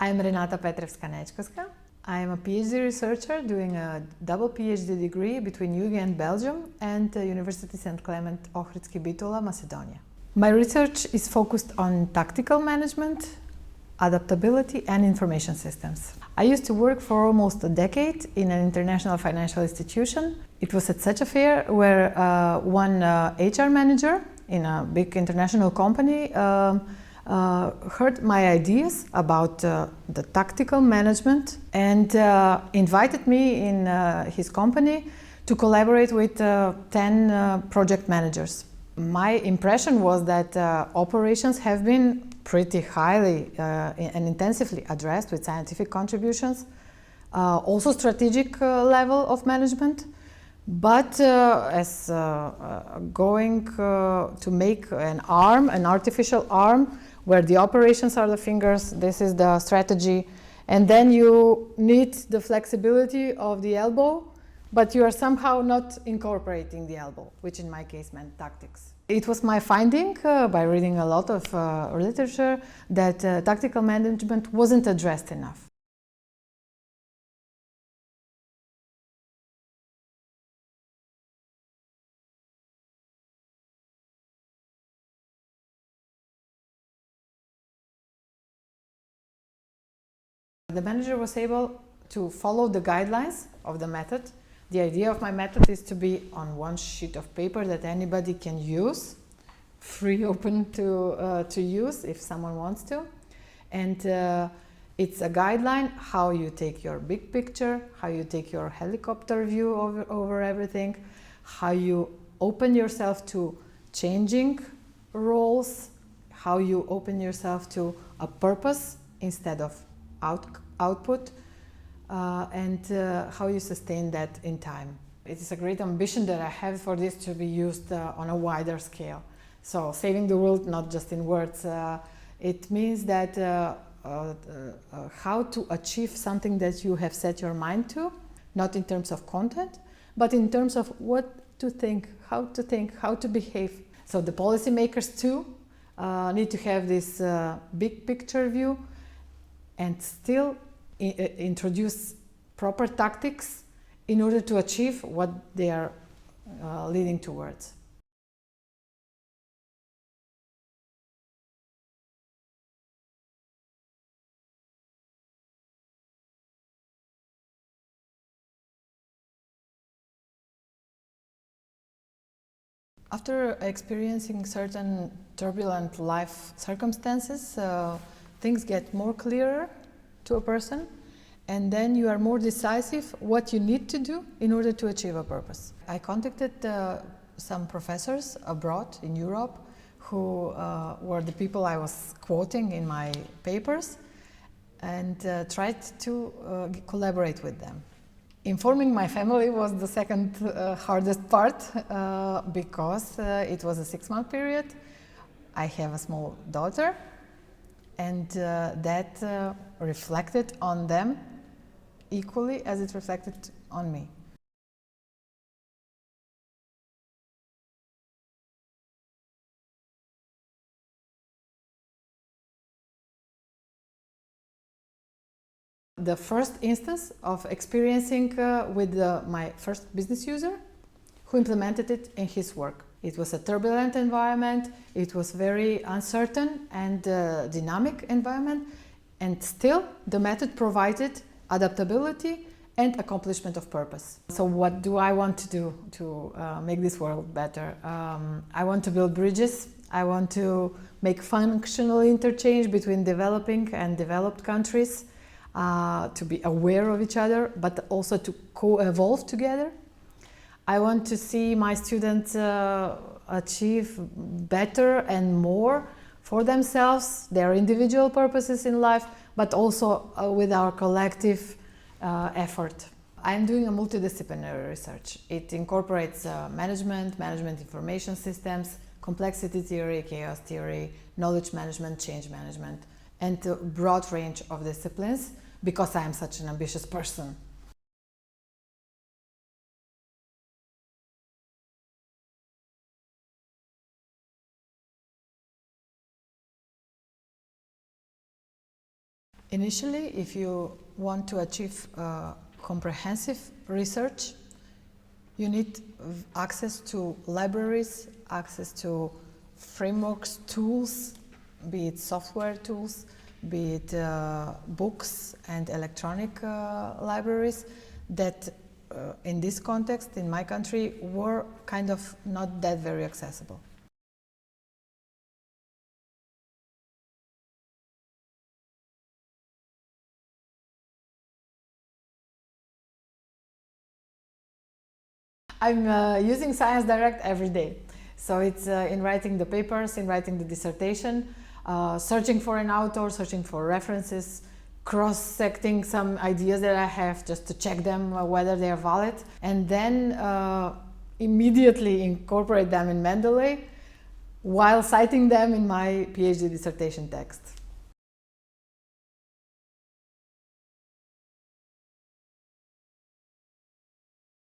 I'm Renata Petrevska Nechkoska. I am a PhD researcher doing a double PhD degree between Ghent, Belgium and University St. Clement Ohridski, Bitola, Macedonia. My research is focused on tactical management, adaptability and information systems. I used to work for almost a decade in an international financial institution. It was at such a fair where one HR manager in a big international company heard my ideas about the tactical management and invited me in his company to collaborate with 10 project managers. My impression was that operations have been pretty highly and intensively addressed with scientific contributions, also strategic level of management, but as going to make an arm, an artificial arm, where the operations are the fingers, this is the strategy, and then you need the flexibility of the elbow, but you are somehow not incorporating the elbow, which in my case meant tactics. It was my finding, by reading a lot of literature, that tactical management wasn't addressed enough. The manager was able to follow the guidelines of the method. The idea of my method is to be on one sheet of paper that anybody can use, free, open to use if someone wants to. And it's a guideline how you take your big picture, how you take your helicopter view over everything, how you open yourself to changing roles, how you open yourself to a purpose instead of output, and how you sustain that in time. It is a great ambition that I have for this to be used on a wider scale. So saving the world, not just in words, it means that how to achieve something that you have set your mind to, not in terms of content, but in terms of what to think, how to behave. So the policymakers too need to have this big picture view and still introduce proper tactics in order to achieve what they are leading towards. After experiencing certain turbulent life circumstances, things get more clearer to a person, and then you are more decisive what you need to do in order to achieve a purpose. I contacted some professors abroad in Europe who were the people I was quoting in my papers, and tried to collaborate with them. Informing my family was the second hardest part because it was a 6-month period. I have a small daughter, and that reflected on them equally as it reflected on me. The first instance of experiencing with my first business user who implemented it in his work. It was a turbulent environment, it was very uncertain and dynamic environment, and still the method provided adaptability and accomplishment of purpose. So what do I want to do to make this world better? I want to build bridges, I want to make functional interchange between developing and developed countries, to be aware of each other, but also to co-evolve together. I want to see my students achieve better and more for themselves, their individual purposes in life, but also with our collective effort. I'm doing a multidisciplinary research. It incorporates management information systems, complexity theory, chaos theory, knowledge management, change management, and a broad range of disciplines because I am such an ambitious person. Initially, if you want to achieve comprehensive research, you need access to libraries, access to frameworks, tools, be it software tools, be it books and electronic libraries that in this context, in my country, were kind of not that very accessible. I'm using Science Direct every day. So it's in writing the papers, in writing the dissertation, searching for an author, searching for references, cross-secting some ideas that I have just to check them whether they are valid, and then immediately incorporate them in Mendeley while citing them in my PhD dissertation text.